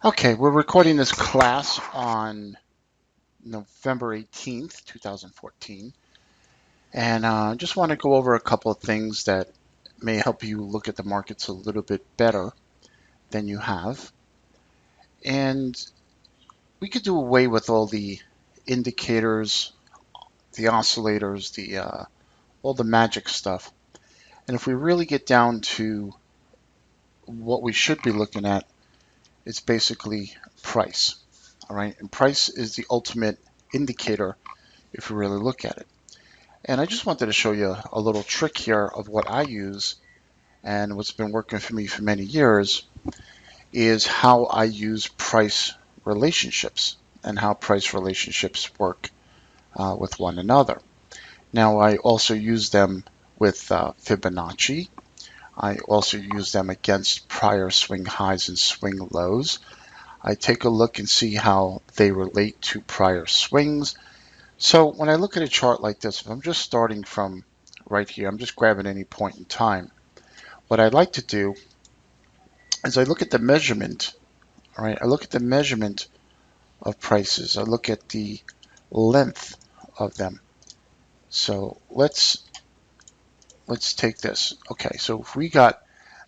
Okay, we're recording this class on November 18th, 2014, and I just want to go over a couple of things that may help you look at the markets a little bit better than you have. And we could do away with all the indicators, the oscillators, the all the magic stuff. And if we really get down to what we should be looking at, it's basically price. All right, and price is the ultimate indicator if you really look at it. And I just wanted to show you a little trick here of what I use and what's been working for me for many years is how I use price relationships and how price relationships work with one another. Now, I also use them with Fibonacci. I also use them against prior swing highs and swing lows. I take a look and see how they relate to prior swings. So when I look at a chart like this, if I'm just starting from right here, I'm just grabbing any point in time. What I like to do is I look at the measurement, all right? I look at the measurement of prices. I look at the length of them. So let's take this. Okay, so if we got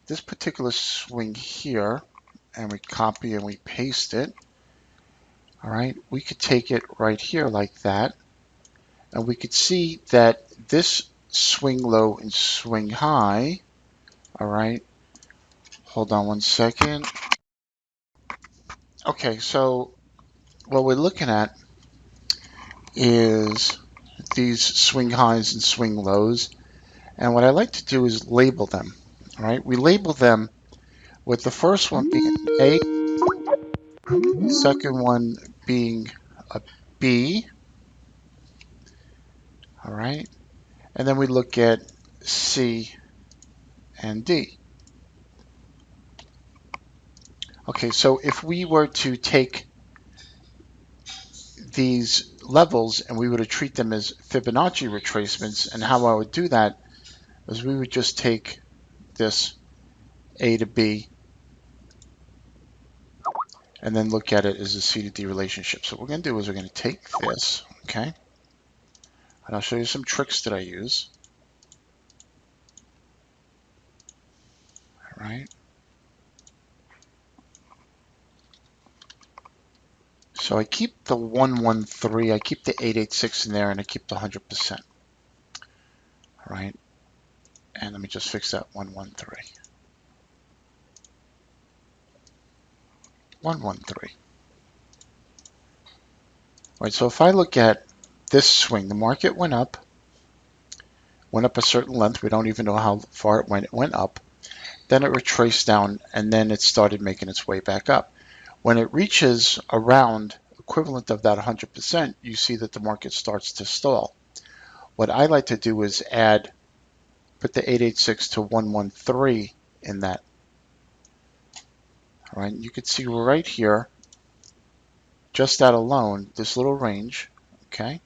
this particular swing here and we copy and we paste it, all right, we could take it right here like that. And we could see that this swing low and swing high, all right, hold on one second. Okay, so what we're looking at is these swing highs and swing lows. And what I like to do is label them, all right? We label them with the first one being A, the second one being a B, all right? And then we look at C and D. Okay, so if we were to take these levels and we were to treat them as Fibonacci retracements, and how I would do that is we would just take this A to B and then look at it as a C to D relationship. So what we're going to do is we're going to take this, okay, and I'll show you some tricks that I use. All right. So I keep the 113, I keep the 886 in there, and I keep the 100%. All right. And let me just fix that 113. 113. All right, so if I look at this swing, the market went up a certain length. We don't even know how far it went. It went up. Then it retraced down, and then it started making its way back up. When it reaches around equivalent of that 100%, you see that the market starts to stall. What I like to do is put the 886 to 113 in that. All right, you can see right here, just that alone, this little range, okay,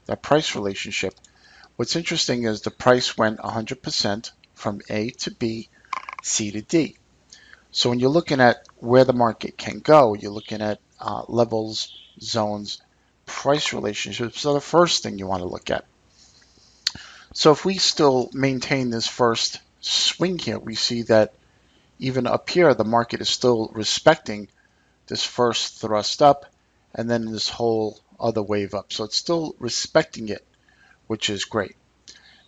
that price relationship. What's interesting is the price went 100% from A to B, C to D. So when you're looking at where the market can go, you're looking at levels, zones, price relationships. So the first thing you want to look at. So if we still maintain this first swing here, we see that even up here, the market is still respecting this first thrust up and then this whole other wave up. So it's still respecting it, which is great.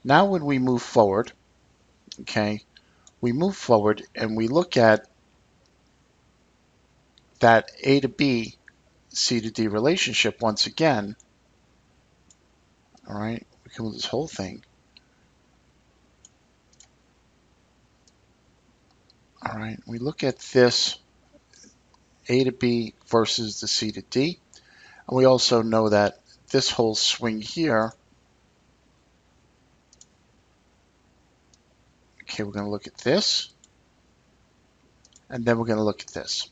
Now when we move forward, okay, we move forward and we look at that A to B, C to D relationship once again. All right, we can move this whole thing. All right, we look at this A to B versus the C to D. And we also know that this whole swing here, okay, we're going to look at this, and then we're going to look at this.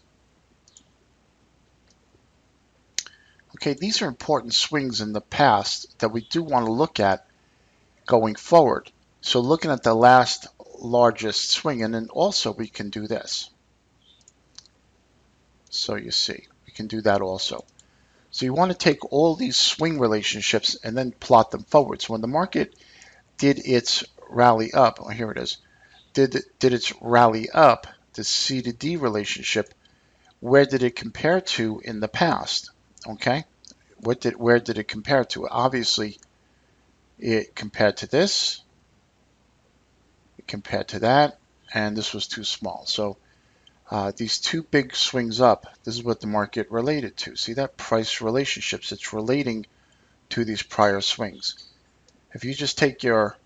Okay, these are important swings in the past that we do want to look at going forward. So looking at the last largest swing, and then also we can do this. So you see, we can do that also. So you want to take all these swing relationships and then plot them forward. So when the market did its rally up, oh, here it is, did its rally up, the C to D relationship, where did it compare to in the past? Okay, where did it compare to? Obviously, it compared to this, it compared to that, and this was too small. So these two big swings up, this is what the market related to. See that? Price relationships, it's relating to these prior swings. If you just take your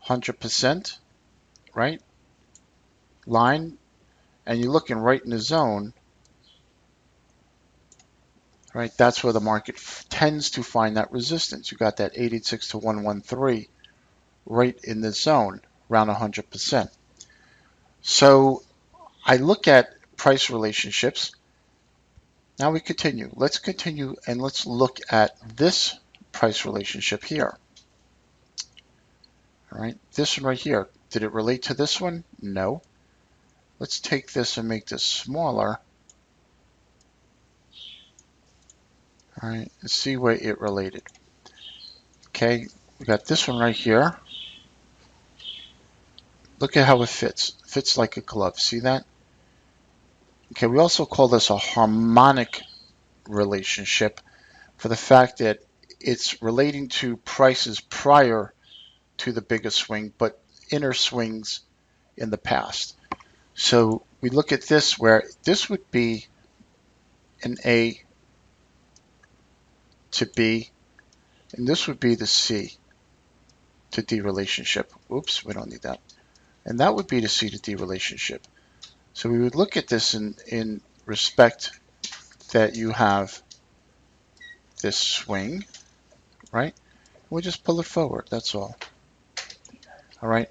100%, right, line, and you're looking right in the zone, right, that's where the market tends to find that resistance. You got that 886 to 113 right in the zone, around 100%. So I look at price relationships. Now we continue. Let's continue and let's look at this price relationship here. All right, this one right here. Did it relate to this one? No. Let's take this and make this smaller. All right, and see where it related. Okay, we got this one right here. Look at how it fits. It fits like a glove. See that? Okay, we also call this a harmonic relationship for the fact that it's relating to prices prior to the biggest swing, but inner swings in the past. So we look at this where this would be an A to B, and this would be the C to D relationship. Oops, we don't need that. And that would be the C to D relationship. So we would look at this in respect that you have this swing, right? We'll just pull it forward, that's all. All right,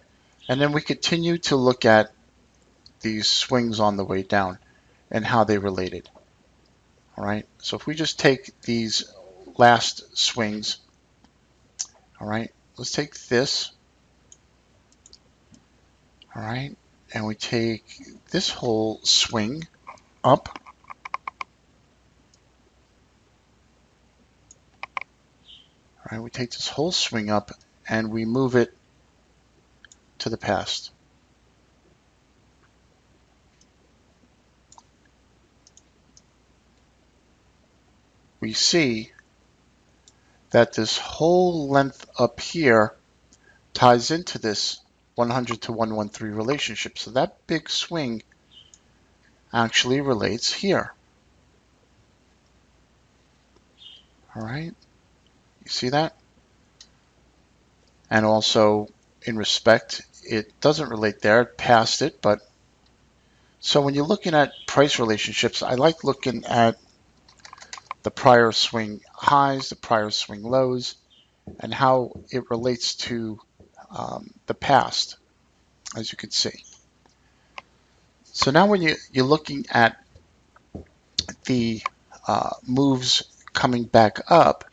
and then we continue to look at these swings on the way down and how they related. All right, so if we just take these last swings, all right, let's take this, all right, and we take this whole swing up, all right, we take this whole swing up and we move it to the past. We see that this whole length up here ties into this 100 to 113 relationship. So that big swing actually relates here. All right, you see that? And also in respect, it doesn't relate there, it passed it, but so when you're looking at price relationships, I like looking at the prior swing highs, the prior swing lows, and how it relates to the past, as you can see. So now when you're looking at the moves coming back up,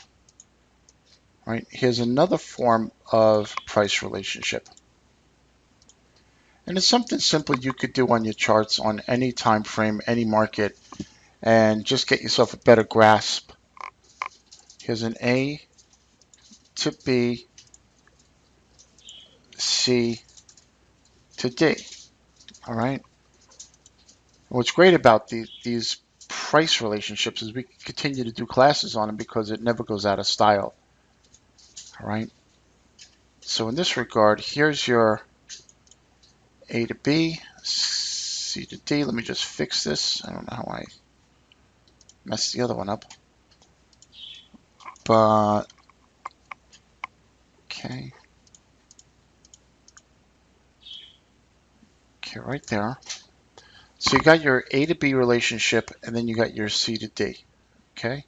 right, here's another form of price relationship. And it's something simple you could do on your charts on any time frame, any market, and just get yourself a better grasp. Here's an A to B, C to D. All right. What's great about these price relationships is we can continue to do classes on them because it never goes out of style. All right. So in this regard, here's your A to B, C to D. Let me just fix this. I don't know how I messed the other one up. But, okay. Okay, right there. So you got your A to B relationship, and then you got your C to D. Okay.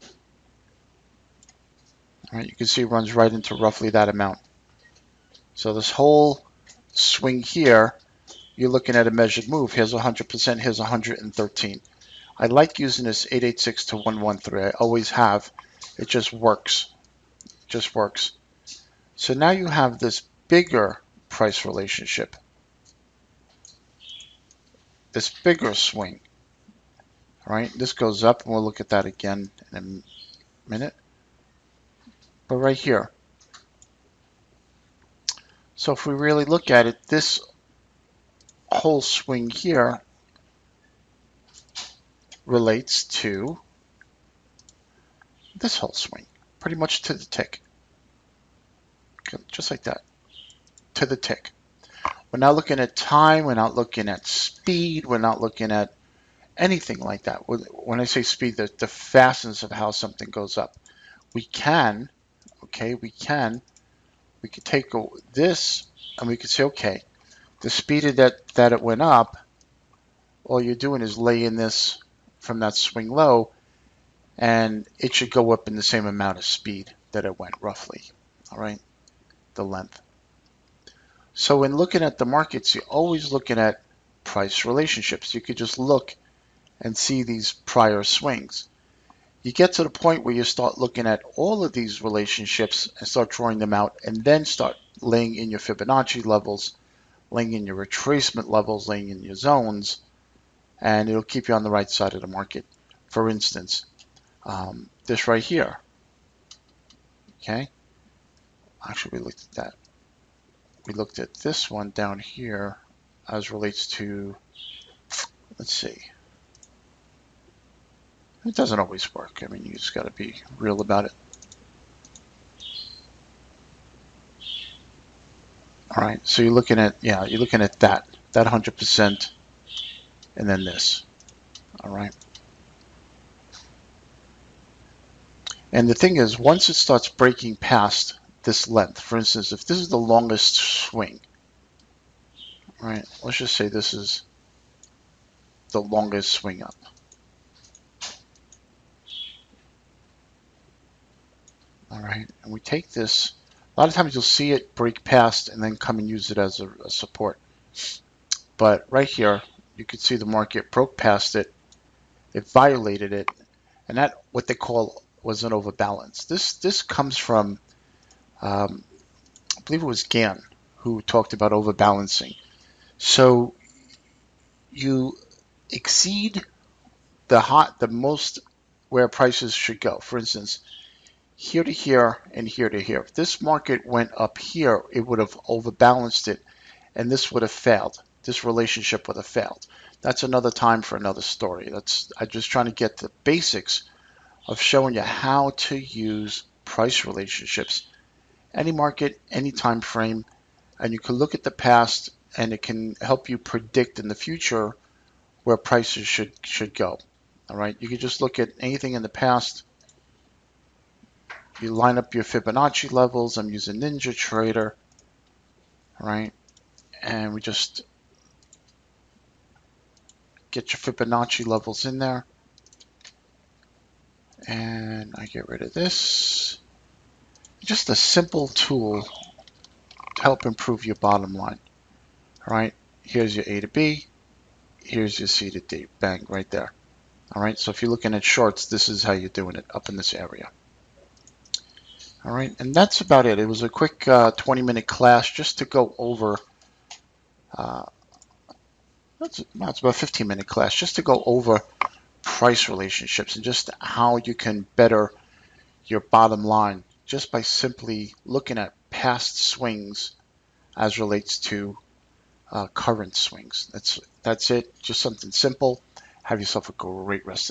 All right, you can see it runs right into roughly that amount. So this whole swing here, you're looking at a measured move. Here's 100%, here's 113. I like using this 886 to 113. I always have. It just works. It just works. So now you have this bigger price relationship. this bigger swing. All right, this goes up, and we'll look at that again in a minute. But right here, so if we really look at it, this whole swing here relates to this whole swing, pretty much to the tick, just like that, to the tick. We're not looking at time, we're not looking at speed, we're not looking at anything like that. When I say speed, the fastness of how something goes up. We can, okay, we could take this and we could say, okay, the speed of that it went up, all you're doing is laying this from that swing low, and it should go up in the same amount of speed that it went, roughly, all right, the length. So when looking at the markets, you're always looking at price relationships. You could just look and see these prior swings. You get to the point where you start looking at all of these relationships and start drawing them out, and then start laying in your Fibonacci levels, laying in your retracement levels, laying in your zones, and it'll keep you on the right side of the market. For instance, this right here, okay? Actually, we looked at that. We looked at this one down here as relates to, let's see. It doesn't always work. I mean, you just got to be real about it. All right, so you're looking at, yeah, you're looking at that 100%, and then this. All right. And the thing is, once it starts breaking past this length, for instance, if this is the longest swing, right, let's just say this is the longest swing up. All right, and we take this, a lot of times you'll see it break past and then come and use it as a support. But right here, you can see the market broke past it, it violated it, and that what they call was an overbalance. This comes from, I believe it was Gann who talked about overbalancing. So you exceed the most where prices should go. For instance, here to here and here to here. If this market went up here, it would have overbalanced it, and this would have failed. This relationship would have failed. That's another time for another story. I'm just trying to get the basics of showing you how to use price relationships. Any market, any time frame, and you can look at the past, and it can help you predict in the future where prices should go. All right, you can just look at anything in the past. You line up your Fibonacci levels. I'm using NinjaTrader, all right, and we just get your Fibonacci levels in there, and I get rid of this. Just a simple tool to help improve your bottom line. All right, here's your A to B, here's your C to D, bang, right there. All right, so if you're looking at shorts, this is how you're doing it up in this area. All right, and that's about it. It was a quick 20-minute class just to go over, it's about a 15-minute class just to go over price relationships and just how you can better your bottom line just by simply looking at past swings as relates to current swings. That's it, just something simple. Have yourself a great rest of the day.